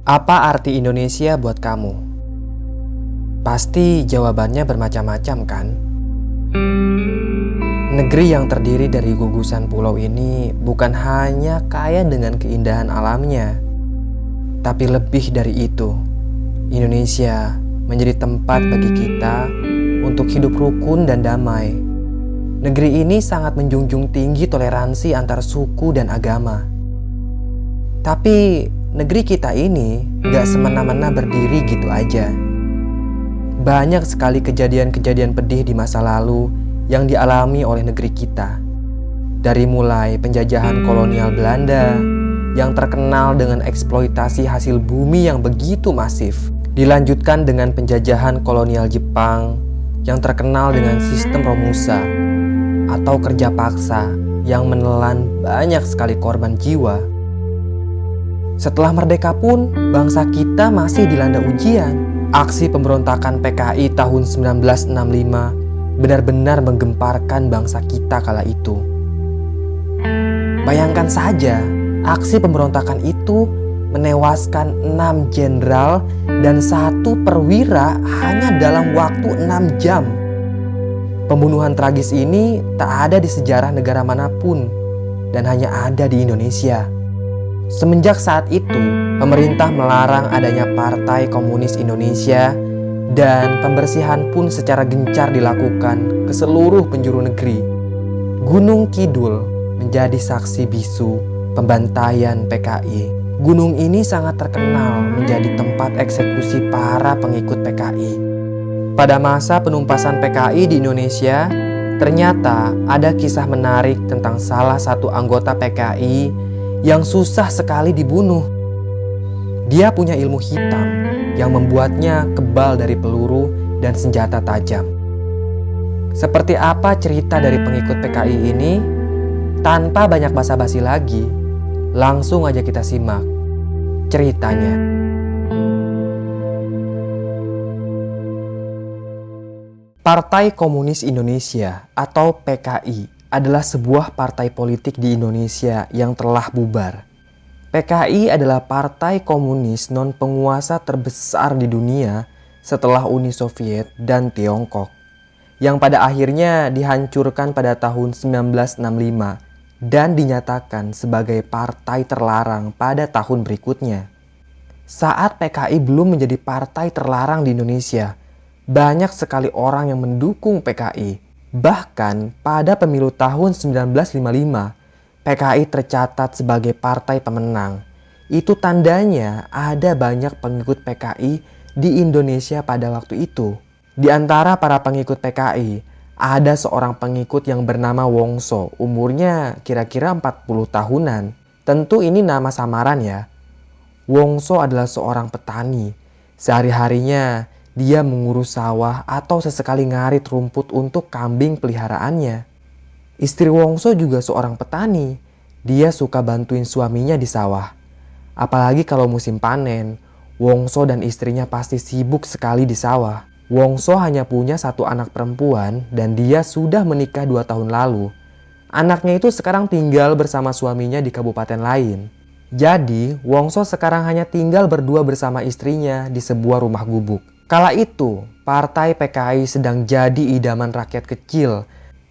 Apa arti Indonesia buat kamu? Pasti jawabannya bermacam-macam kan? Negeri yang terdiri dari gugusan pulau ini bukan hanya kaya dengan keindahan alamnya, tapi lebih dari itu. Indonesia menjadi tempat bagi kita untuk hidup rukun dan damai. Negeri ini sangat menjunjung tinggi toleransi antar suku dan agama. Tapi negeri kita ini gak semena-mena berdiri gitu aja. Banyak sekali kejadian-kejadian pedih di masa lalu yang dialami oleh negeri kita. Dari mulai penjajahan kolonial Belanda yang terkenal dengan eksploitasi hasil bumi yang begitu masif, dilanjutkan dengan penjajahan kolonial Jepang yang terkenal dengan sistem Romusa atau kerja paksa yang menelan banyak sekali korban jiwa. Setelah merdeka pun, bangsa kita masih dilanda ujian. Aksi pemberontakan PKI tahun 1965 benar-benar menggemparkan bangsa kita kala itu. Bayangkan saja, aksi pemberontakan itu menewaskan 6 jenderal dan 1 perwira hanya dalam waktu 6 jam. Pembunuhan tragis ini tak ada di sejarah negara manapun dan hanya ada di Indonesia. Semenjak saat itu, pemerintah melarang adanya Partai Komunis Indonesia dan pembersihan pun secara gencar dilakukan ke seluruh penjuru negeri. Gunung Kidul menjadi saksi bisu pembantaian PKI. Gunung ini sangat terkenal menjadi tempat eksekusi para pengikut PKI. Pada masa penumpasan PKI di Indonesia, ternyata ada kisah menarik tentang salah satu anggota PKI yang susah sekali dibunuh. Dia punya ilmu hitam yang membuatnya kebal dari peluru dan senjata tajam. Seperti apa cerita dari pengikut PKI ini? Tanpa banyak basa-basi lagi, langsung aja kita simak ceritanya. Partai Komunis Indonesia atau PKI adalah sebuah partai politik di Indonesia yang telah bubar. PKI adalah partai komunis non-penguasa terbesar di dunia setelah Uni Soviet dan Tiongkok, yang pada akhirnya dihancurkan pada tahun 1965 dan dinyatakan sebagai partai terlarang pada tahun berikutnya. Saat PKI belum menjadi partai terlarang di Indonesia, banyak sekali orang yang mendukung PKI. Bahkan pada pemilu tahun 1955, PKI tercatat sebagai partai pemenang. Itu tandanya ada banyak pengikut PKI di Indonesia pada waktu itu. Di antara para pengikut PKI, ada seorang pengikut yang bernama Wongso, umurnya kira-kira 40 tahunan. Tentu ini nama samaran ya. Wongso adalah seorang petani. Sehari-harinya dia mengurus sawah atau sesekali ngarit rumput untuk kambing peliharaannya. Istri Wongso juga seorang petani. Dia suka bantuin suaminya di sawah. Apalagi kalau musim panen, Wongso dan istrinya pasti sibuk sekali di sawah. Wongso hanya punya 1 anak perempuan dan dia sudah menikah 2 tahun lalu. Anaknya itu sekarang tinggal bersama suaminya di kabupaten lain. Jadi, Wongso sekarang hanya tinggal berdua bersama istrinya di sebuah rumah gubuk. Kala itu, partai PKI sedang jadi idaman rakyat kecil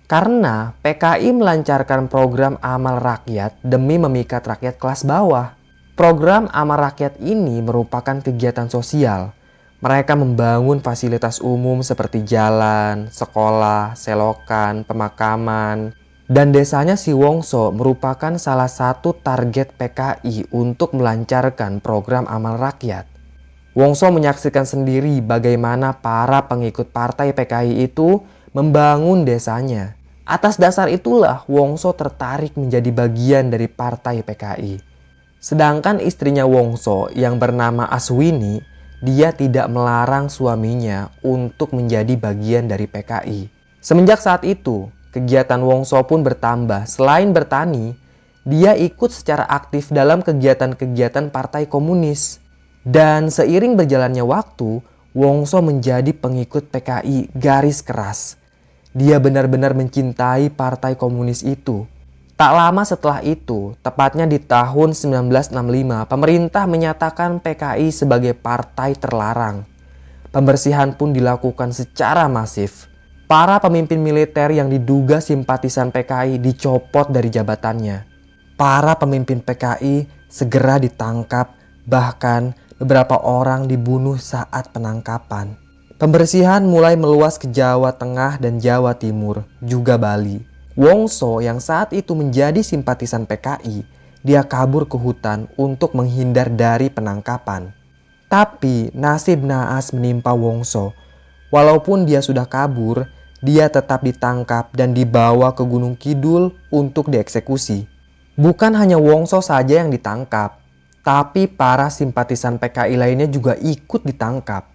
karena PKI melancarkan program amal rakyat demi memikat rakyat kelas bawah. Program amal rakyat ini merupakan kegiatan sosial. Mereka membangun fasilitas umum seperti jalan, sekolah, selokan, pemakaman. Dan desanya si Wongso merupakan salah satu target PKI untuk melancarkan program amal rakyat. Wongso menyaksikan sendiri bagaimana para pengikut partai PKI itu membangun desanya. Atas dasar itulah Wongso tertarik menjadi bagian dari partai PKI. Sedangkan istrinya Wongso yang bernama Aswini, dia tidak melarang suaminya untuk menjadi bagian dari PKI. Semenjak saat itu, kegiatan Wongso pun bertambah. Selain bertani, dia ikut secara aktif dalam kegiatan-kegiatan partai komunis. Dan seiring berjalannya waktu, Wongso menjadi pengikut PKI garis keras. Dia benar-benar mencintai partai komunis itu. Tak lama setelah itu, tepatnya di tahun 1965, pemerintah menyatakan PKI sebagai partai terlarang. Pembersihan pun dilakukan secara masif. Para pemimpin militer yang diduga simpatisan PKI dicopot dari jabatannya. Para pemimpin PKI segera ditangkap, bahkan beberapa orang dibunuh saat penangkapan. Pembersihan mulai meluas ke Jawa Tengah dan Jawa Timur, juga Bali. Wongso yang saat itu menjadi simpatisan PKI, dia kabur ke hutan untuk menghindar dari penangkapan. Tapi nasib naas menimpa Wongso. Walaupun dia sudah kabur, dia tetap ditangkap dan dibawa ke Gunung Kidul untuk dieksekusi. Bukan hanya Wongso saja yang ditangkap, tapi para simpatisan PKI lainnya juga ikut ditangkap.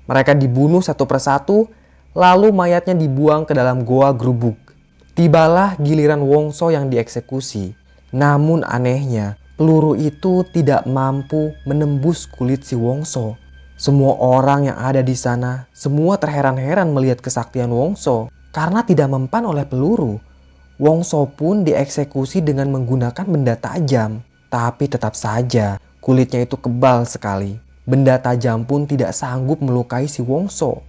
Mereka dibunuh satu persatu, lalu mayatnya dibuang ke dalam goa Grubuk. Tibalah giliran Wongso yang dieksekusi. Namun anehnya, peluru itu tidak mampu menembus kulit si Wongso. Semua orang yang ada di sana, semua terheran-heran melihat kesaktian Wongso karena tidak mempan oleh peluru. Wongso pun dieksekusi dengan menggunakan benda tajam. Tapi tetap saja, kulitnya itu kebal sekali. Benda tajam pun tidak sanggup melukai si Wongso.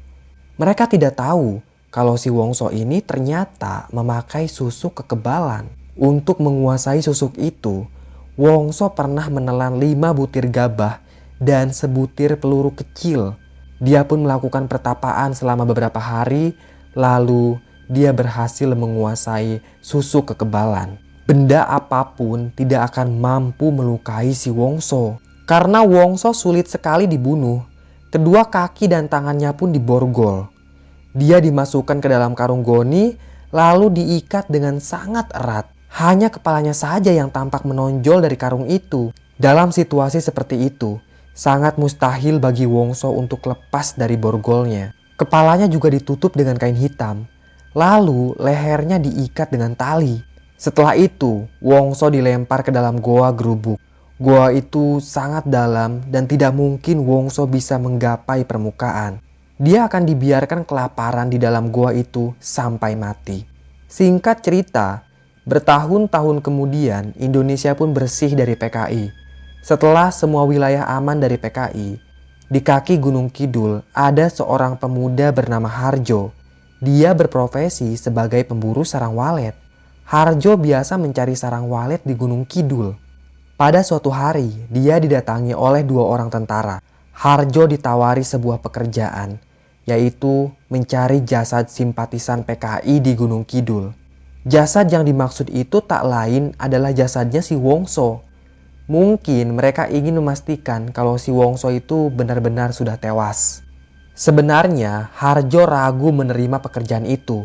Mereka tidak tahu kalau si Wongso ini ternyata memakai susuk kekebalan. Untuk menguasai susuk itu, Wongso pernah menelan 5 butir gabah dan sebutir peluru kecil. Dia pun melakukan pertapaan selama beberapa hari, lalu dia berhasil menguasai susuk kekebalan. Benda apapun tidak akan mampu melukai si Wongso. Karena Wongso sulit sekali dibunuh, kedua kaki dan tangannya pun diborgol. Dia dimasukkan ke dalam karung goni, lalu diikat dengan sangat erat. Hanya kepalanya saja yang tampak menonjol dari karung itu. Dalam situasi seperti itu, sangat mustahil bagi Wongso untuk lepas dari borgolnya. Kepalanya juga ditutup dengan kain hitam. Lalu lehernya diikat dengan tali. Setelah itu, Wongso dilempar ke dalam goa Grubuk. Goa itu sangat dalam dan tidak mungkin Wongso bisa menggapai permukaan. Dia akan dibiarkan kelaparan di dalam goa itu sampai mati. Singkat cerita, bertahun-tahun kemudian Indonesia pun bersih dari PKI. Setelah semua wilayah aman dari PKI, di kaki Gunung Kidul ada seorang pemuda bernama Harjo. Dia berprofesi sebagai pemburu sarang walet. Harjo biasa mencari sarang walet di Gunung Kidul. Pada suatu hari, dia didatangi oleh 2 orang tentara. Harjo ditawari sebuah pekerjaan, yaitu mencari jasad simpatisan PKI di Gunung Kidul. Jasad yang dimaksud itu tak lain adalah jasadnya si Wongso. Mungkin mereka ingin memastikan kalau si Wongso itu benar-benar sudah tewas. Sebenarnya Harjo ragu menerima pekerjaan itu,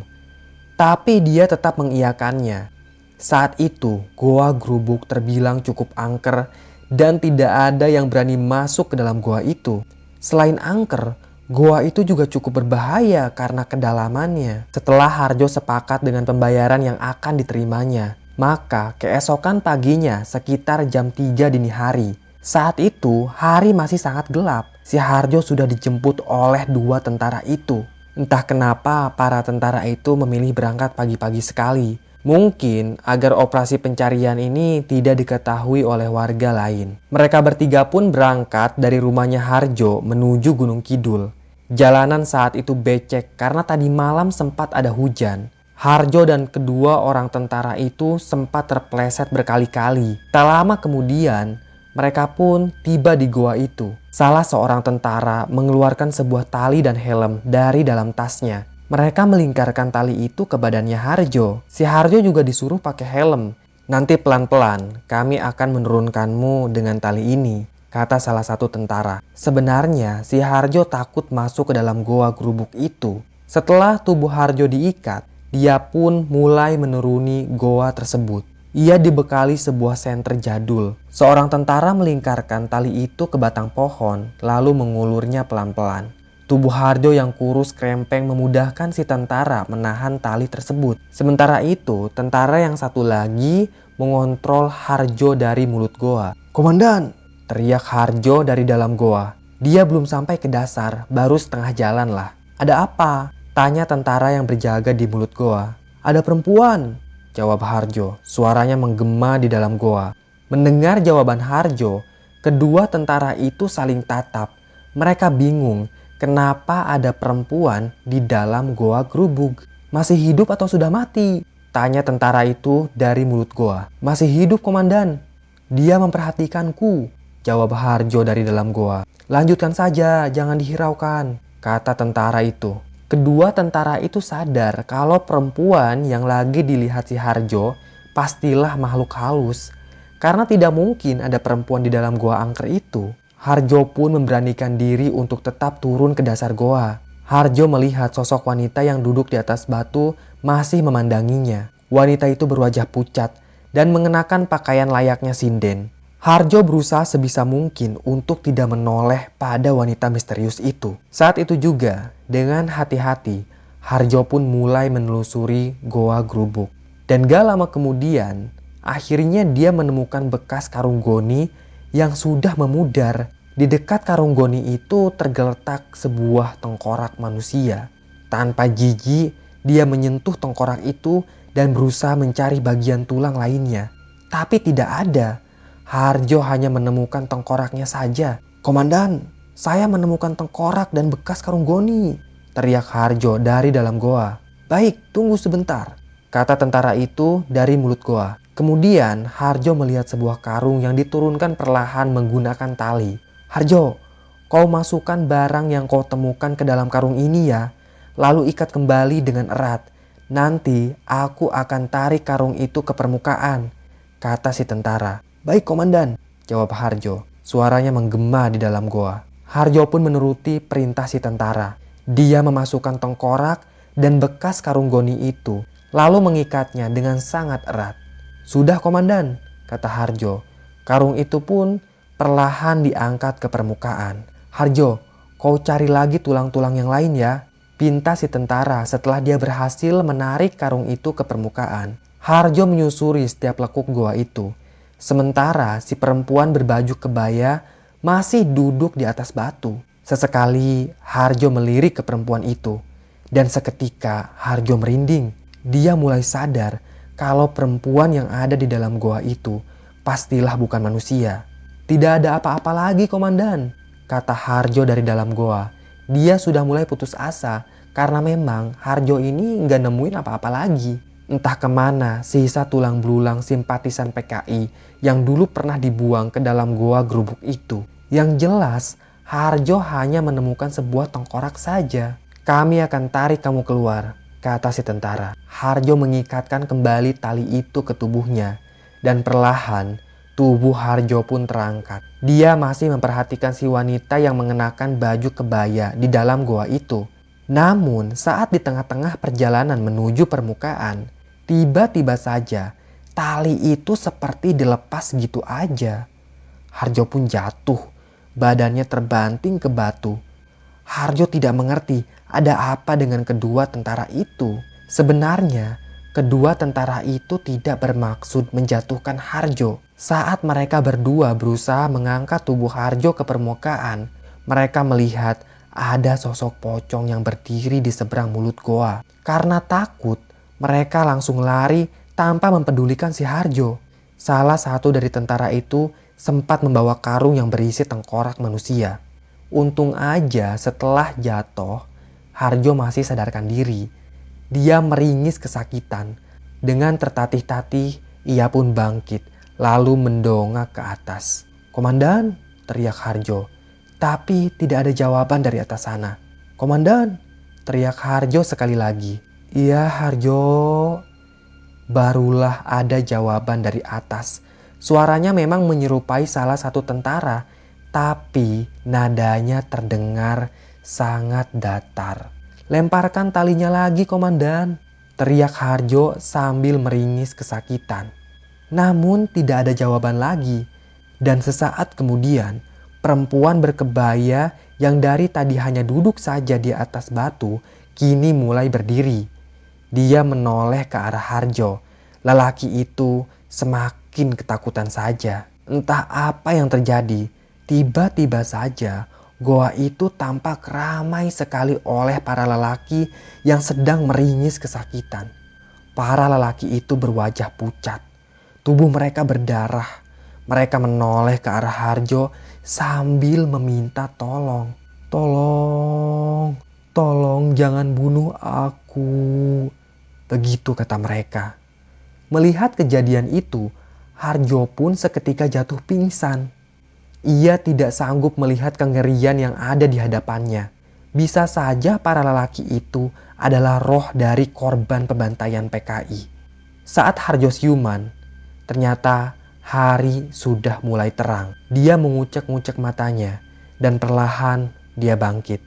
tapi dia tetap mengiyakannya. Saat itu goa Grubuk terbilang cukup angker dan tidak ada yang berani masuk ke dalam goa itu. Selain angker, goa itu juga cukup berbahaya karena kedalamannya. Setelah Harjo sepakat dengan pembayaran yang akan diterimanya, maka keesokan paginya sekitar jam 3 dini hari. Saat itu hari masih sangat gelap. Si Harjo sudah dijemput oleh 2 tentara itu. Entah kenapa para tentara itu memilih berangkat pagi-pagi sekali. Mungkin agar operasi pencarian ini tidak diketahui oleh warga lain. Mereka bertiga pun berangkat dari rumahnya Harjo menuju Gunung Kidul. Jalanan saat itu becek karena tadi malam sempat ada hujan. Harjo dan kedua orang tentara itu sempat terpleset berkali-kali. Tak lama kemudian, mereka pun tiba di goa itu. Salah seorang tentara mengeluarkan sebuah tali dan helm dari dalam tasnya. Mereka melingkarkan tali itu ke badannya Harjo. Si Harjo juga disuruh pakai helm. Nanti pelan-pelan kami akan menurunkanmu dengan tali ini, kata salah satu tentara. Sebenarnya si Harjo takut masuk ke dalam goa Grubuk itu. Setelah tubuh Harjo diikat, dia pun mulai menuruni goa tersebut. Ia dibekali sebuah senter jadul. Seorang tentara melingkarkan tali itu ke batang pohon, lalu mengulurnya pelan-pelan. Tubuh Harjo yang kurus krempeng memudahkan si tentara menahan tali tersebut. Sementara itu, tentara yang satu lagi mengontrol Harjo dari mulut goa. "Komandan!" teriak Harjo dari dalam goa. Dia belum sampai ke dasar, baru setengah jalan lah. "Ada apa?" tanya tentara yang berjaga di mulut goa. "Ada perempuan," jawab Harjo. Suaranya menggema di dalam goa. Mendengar jawaban Harjo, kedua tentara itu saling tatap. Mereka bingung kenapa ada perempuan di dalam goa Grubug. Masih hidup atau sudah mati? Tanya tentara itu dari mulut goa. Masih hidup, komandan. Dia memperhatikanku, jawab Harjo dari dalam goa. Lanjutkan saja, jangan dihiraukan, kata tentara itu. Kedua tentara itu sadar kalau perempuan yang lagi dilihat si Harjo pastilah makhluk halus. Karena tidak mungkin ada perempuan di dalam goa angker itu. Harjo pun memberanikan diri untuk tetap turun ke dasar goa. Harjo melihat sosok wanita yang duduk di atas batu masih memandanginya. Wanita itu berwajah pucat dan mengenakan pakaian layaknya sinden. Harjo berusaha sebisa mungkin untuk tidak menoleh pada wanita misterius itu. Saat itu juga, dengan hati-hati, Harjo pun mulai menelusuri goa Grubug. Dan gak lama kemudian, akhirnya dia menemukan bekas karung goni yang sudah memudar. Di dekat karung goni itu tergeletak sebuah tengkorak manusia. Tanpa jijik, dia menyentuh tengkorak itu dan berusaha mencari bagian tulang lainnya. Tapi tidak ada. Harjo hanya menemukan tengkoraknya saja. Komandan, saya menemukan tengkorak dan bekas karung goni, teriak Harjo dari dalam goa. Baik, tunggu sebentar, kata tentara itu dari mulut goa. Kemudian Harjo melihat sebuah karung yang diturunkan perlahan menggunakan tali. Harjo, kau masukkan barang yang kau temukan ke dalam karung ini ya. Lalu ikat kembali dengan erat. Nanti aku akan tarik karung itu ke permukaan, kata si tentara. Baik, komandan, jawab Harjo. Suaranya menggema di dalam goa. Harjo pun menuruti perintah si tentara. Dia memasukkan tengkorak dan bekas karung goni itu, lalu mengikatnya dengan sangat erat. Sudah, komandan, kata Harjo. Karung itu pun perlahan diangkat ke permukaan. Harjo, kau cari lagi tulang-tulang yang lain ya, pinta si tentara setelah dia berhasil menarik karung itu ke permukaan. Harjo menyusuri setiap lekuk goa itu. Sementara si perempuan berbaju kebaya masih duduk di atas batu. Sesekali Harjo melirik ke perempuan itu. Dan seketika Harjo merinding. Dia mulai sadar kalau perempuan yang ada di dalam goa itu pastilah bukan manusia. Tidak ada apa-apa lagi, komandan, kata Harjo dari dalam goa. Dia sudah mulai putus asa karena memang Harjo ini nggak nemuin apa-apa lagi. Entah kemana sisa tulang belulang simpatisan PKI yang dulu pernah dibuang ke dalam goa Grubug itu. Yang jelas Harjo hanya menemukan sebuah tengkorak saja. Kami akan tarik kamu keluar, kata si tentara. Harjo mengikatkan kembali tali itu ke tubuhnya. Dan perlahan tubuh Harjo pun terangkat. Dia masih memperhatikan si wanita yang mengenakan baju kebaya di dalam goa itu. Namun saat di tengah-tengah perjalanan menuju permukaan, tiba-tiba saja tali itu seperti dilepas gitu aja. Harjo pun jatuh, badannya terbanting ke batu. Harjo tidak mengerti ada apa dengan kedua tentara itu. Sebenarnya kedua tentara itu tidak bermaksud menjatuhkan Harjo. Saat mereka berdua berusaha mengangkat tubuh Harjo ke permukaan, mereka melihat ada sosok pocong yang berdiri di seberang mulut goa. Karena takut, mereka langsung lari tanpa mempedulikan si Harjo. Salah satu dari tentara itu sempat membawa karung yang berisi tengkorak manusia. Untung aja setelah jatuh, Harjo masih sadarkan diri. Dia meringis kesakitan. Dengan tertatih-tatih, ia pun bangkit. Lalu mendongak ke atas. Komandan, teriak Harjo. Tapi tidak ada jawaban dari atas sana. Komandan, teriak Harjo sekali lagi. Iya Harjo. Barulah ada jawaban dari atas. Suaranya memang menyerupai salah satu tentara. Tapi nadanya terdengar sangat datar. Lemparkan talinya lagi, komandan, teriak Harjo sambil meringis kesakitan. Namun tidak ada jawaban lagi. Dan sesaat kemudian perempuan berkebaya yang dari tadi hanya duduk saja di atas batu kini mulai berdiri. Dia menoleh ke arah Harjo. Lelaki itu semakin ketakutan saja. Entah apa yang terjadi. Tiba-tiba saja goa itu tampak ramai sekali oleh para lelaki yang sedang meringis kesakitan. Para lelaki itu berwajah pucat. Tubuh mereka berdarah. Mereka menoleh ke arah Harjo sambil meminta tolong. Tolong, tolong jangan bunuh aku. Begitu kata mereka. Melihat kejadian itu, Harjo pun seketika jatuh pingsan. Ia tidak sanggup melihat kengerian yang ada di hadapannya. Bisa saja para lelaki itu adalah roh dari korban pembantaian PKI. Saat Harjo siuman, ternyata hari sudah mulai terang. Dia mengucek-ngucek matanya dan perlahan dia bangkit.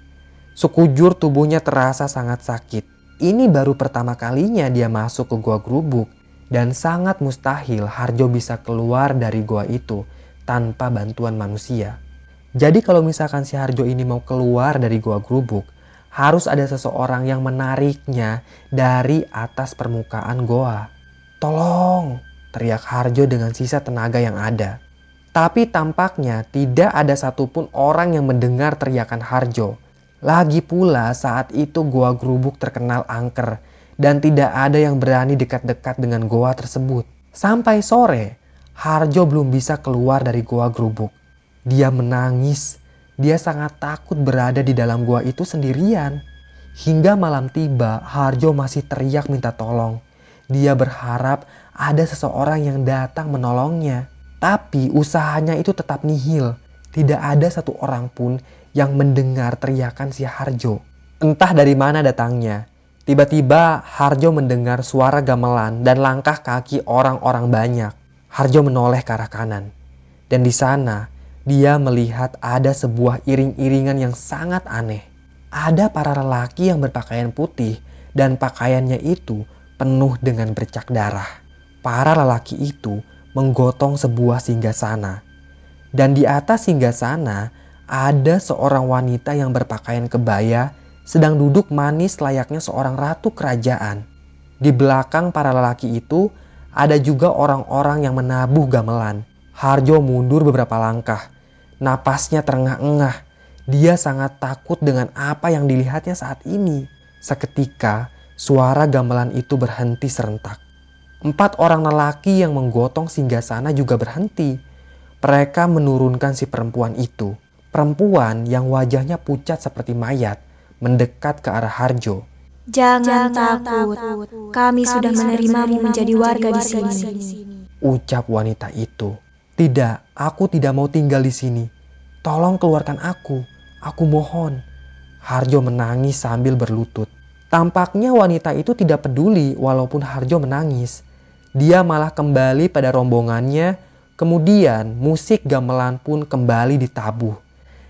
Sekujur tubuhnya terasa sangat sakit. Ini baru pertama kalinya dia masuk ke gua Grubuk dan sangat mustahil Harjo bisa keluar dari gua itu tanpa bantuan manusia. Jadi kalau misalkan si Harjo ini mau keluar dari gua Grubuk, harus ada seseorang yang menariknya dari atas permukaan goa. Tolong, teriak Harjo dengan sisa tenaga yang ada. Tapi tampaknya tidak ada satupun orang yang mendengar teriakan Harjo. Lagi pula saat itu gua Grubuk terkenal angker dan tidak ada yang berani dekat-dekat dengan goa tersebut. Sampai sore, Harjo belum bisa keluar dari gua Grubuk. Dia menangis. Dia sangat takut berada di dalam gua itu sendirian. Hingga malam tiba, Harjo masih teriak minta tolong. Dia berharap ada seseorang yang datang menolongnya. Tapi usahanya itu tetap nihil. Tidak ada satu orang pun yang mendengar teriakan si Harjo. Entah dari mana datangnya. Tiba-tiba Harjo mendengar suara gamelan dan langkah kaki orang-orang banyak. Harjo menoleh ke arah kanan. Dan di sana dia melihat ada sebuah iring-iringan yang sangat aneh. Ada para lelaki yang berpakaian putih dan pakaiannya itu penuh dengan bercak darah. Para lelaki itu menggotong sebuah singgasana. Dan di atas singgasana ada seorang wanita yang berpakaian kebaya sedang duduk manis layaknya seorang ratu kerajaan. Di belakang para lelaki itu ada juga orang-orang yang menabuh gamelan. Harjo mundur beberapa langkah. Napasnya terengah-engah. Dia sangat takut dengan apa yang dilihatnya saat ini. Seketika suara gamelan itu berhenti serentak. 4 orang lelaki yang menggotong singgasana juga berhenti. Mereka menurunkan si perempuan itu. Perempuan yang wajahnya pucat seperti mayat mendekat ke arah Harjo. Jangan takut, kami sudah menerimamu menjadi warga di sini. Ucap wanita itu. Tidak, aku tidak mau tinggal di sini. Tolong keluarkan aku mohon. Harjo menangis sambil berlutut. Tampaknya wanita itu tidak peduli walaupun Harjo menangis. Dia malah kembali pada rombongannya. Kemudian musik gamelan pun kembali ditabuh.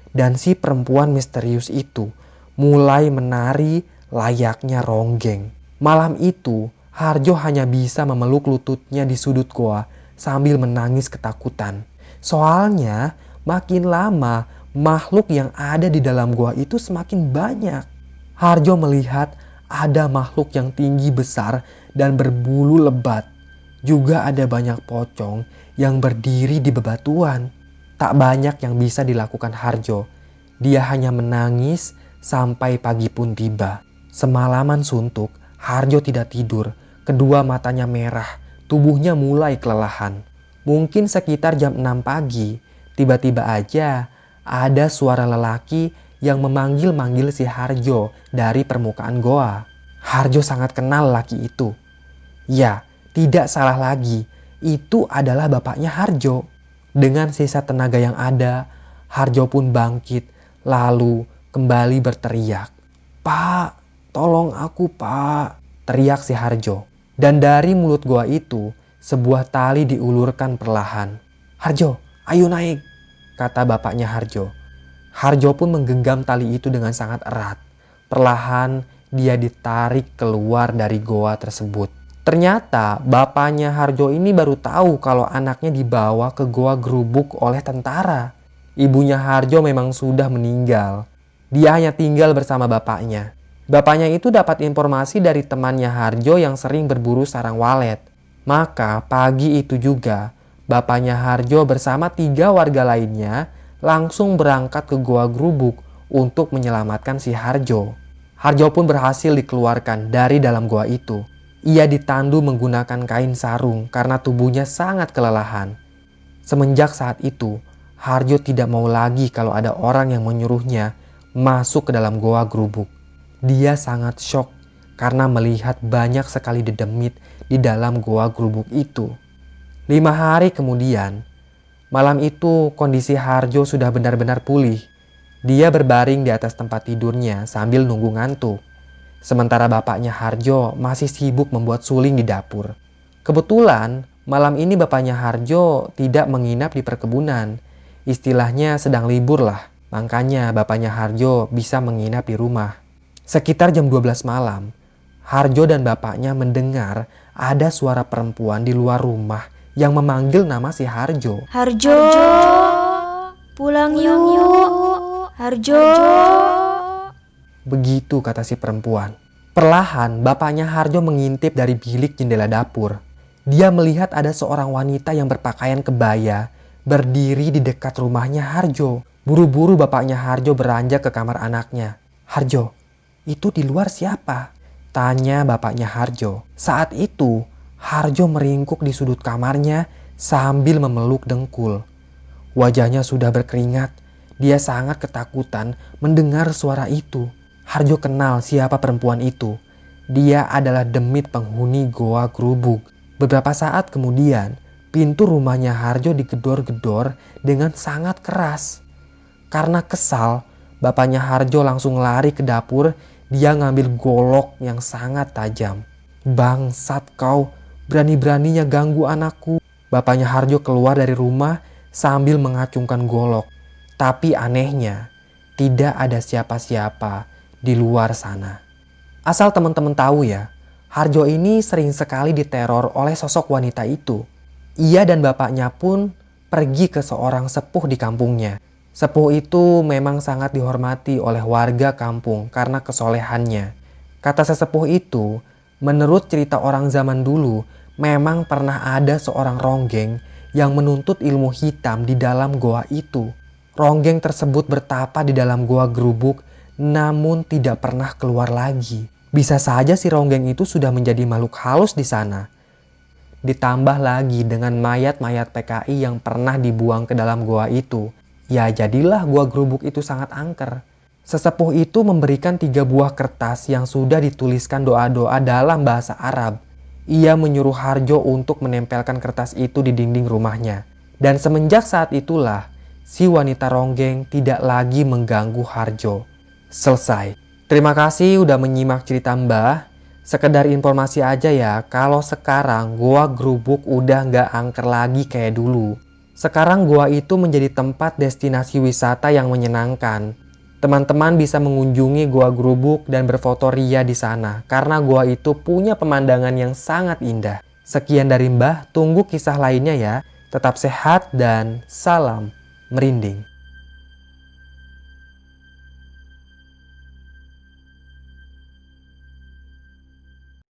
Dan si perempuan misterius itu mulai menari layaknya ronggeng. Malam itu Harjo hanya bisa memeluk lututnya di sudut goa sambil menangis ketakutan. Soalnya makin lama makhluk yang ada di dalam goa itu semakin banyak. Harjo melihat ada makhluk yang tinggi besar dan berbulu lebat. Juga ada banyak pocong yang berdiri di bebatuan. Tak banyak yang bisa dilakukan Harjo. Dia hanya menangis sampai pagi pun tiba. Semalaman suntuk, Harjo tidak tidur. Kedua matanya merah, tubuhnya mulai kelelahan. Mungkin sekitar jam 6 pagi, tiba-tiba aja ada suara lelaki yang memanggil-manggil si Harjo dari permukaan goa. Harjo sangat kenal lelaki itu. Ya, tidak salah lagi, itu adalah bapaknya Harjo. Dengan sisa tenaga yang ada, Harjo pun bangkit lalu kembali berteriak. "Pak, tolong aku pak," teriak si Harjo. Dan dari mulut goa itu, sebuah tali diulurkan perlahan. "Harjo, ayo naik," kata bapaknya Harjo. Harjo pun menggenggam tali itu dengan sangat erat. Perlahan dia ditarik keluar dari goa tersebut. Ternyata bapaknya Harjo ini baru tahu kalau anaknya dibawa ke goa Grubuk oleh tentara. Ibunya Harjo memang sudah meninggal. Dia hanya tinggal bersama bapaknya. Bapaknya itu dapat informasi dari temannya Harjo yang sering berburu sarang walet. Maka pagi itu juga bapaknya Harjo bersama 3 warga lainnya langsung berangkat ke goa Grubuk untuk menyelamatkan si Harjo. Harjo pun berhasil dikeluarkan dari dalam goa itu. Ia ditandu menggunakan kain sarung karena tubuhnya sangat kelelahan. Semenjak saat itu, Harjo tidak mau lagi kalau ada orang yang menyuruhnya masuk ke dalam goa Grubuk. Dia sangat shock karena melihat banyak sekali dedemit di dalam goa Grubuk itu. 5 hari kemudian, malam itu kondisi Harjo sudah benar-benar pulih. Dia berbaring di atas tempat tidurnya sambil nunggu ngantuk. Sementara bapaknya Harjo masih sibuk membuat suling di dapur. Kebetulan malam ini bapaknya Harjo tidak menginap di perkebunan. Istilahnya sedang libur lah. Makanya bapaknya Harjo bisa menginap di rumah. Sekitar jam 12 malam, Harjo dan bapaknya mendengar ada suara perempuan di luar rumah yang memanggil nama si Harjo. Harjo, pulang yuk. Harjo. Begitu kata si perempuan. Perlahan bapaknya Harjo mengintip dari bilik jendela dapur. Dia melihat ada seorang wanita yang berpakaian kebaya berdiri di dekat rumahnya Harjo. Buru-buru bapaknya Harjo beranjak ke kamar anaknya. "Harjo, itu di luar siapa?" tanya bapaknya Harjo. Saat itu Harjo meringkuk di sudut kamarnya sambil memeluk dengkul. Wajahnya sudah berkeringat. Dia sangat ketakutan mendengar suara itu. Harjo kenal siapa perempuan itu. Dia adalah demit penghuni goa Grubuk. Beberapa saat kemudian, pintu rumahnya Harjo digedor-gedor dengan sangat keras. Karena kesal, bapaknya Harjo langsung lari ke dapur. Dia ngambil golok yang sangat tajam. "Bangsat kau, berani-beraninya ganggu anakku." Bapaknya Harjo keluar dari rumah sambil mengacungkan golok. Tapi anehnya, tidak ada siapa-siapa di luar sana. Asal teman-teman tahu ya, Harjo ini sering sekali diteror oleh sosok wanita itu. Ia dan bapaknya pun pergi ke seorang sepuh di kampungnya. Sepuh itu memang sangat dihormati oleh warga kampung karena kesolehannya. Kata sesepuh itu, menurut cerita orang zaman dulu, memang pernah ada seorang ronggeng yang menuntut ilmu hitam di dalam goa itu. Ronggeng tersebut bertapa di dalam goa Grubuk namun tidak pernah keluar lagi. Bisa saja si ronggeng itu sudah menjadi makhluk halus di sana. Ditambah lagi dengan mayat-mayat PKI yang pernah dibuang ke dalam goa itu. Ya jadilah goa Grubuk itu sangat angker. Sesepuh itu memberikan 3 buah kertas yang sudah dituliskan doa-doa dalam bahasa Arab. Ia menyuruh Harjo untuk menempelkan kertas itu di dinding rumahnya. Dan semenjak saat itulah, si wanita ronggeng tidak lagi mengganggu Harjo. Selesai. Terima kasih udah menyimak cerita Mbah. Sekedar informasi aja ya, kalau sekarang goa Grubuk udah nggak angker lagi kayak dulu. Sekarang goa itu menjadi tempat destinasi wisata yang menyenangkan. Teman-teman bisa mengunjungi goa Grubuk dan berfoto ria di sana karena goa itu punya pemandangan yang sangat indah. Sekian dari Mbah, tunggu kisah lainnya ya. Tetap sehat dan salam merinding.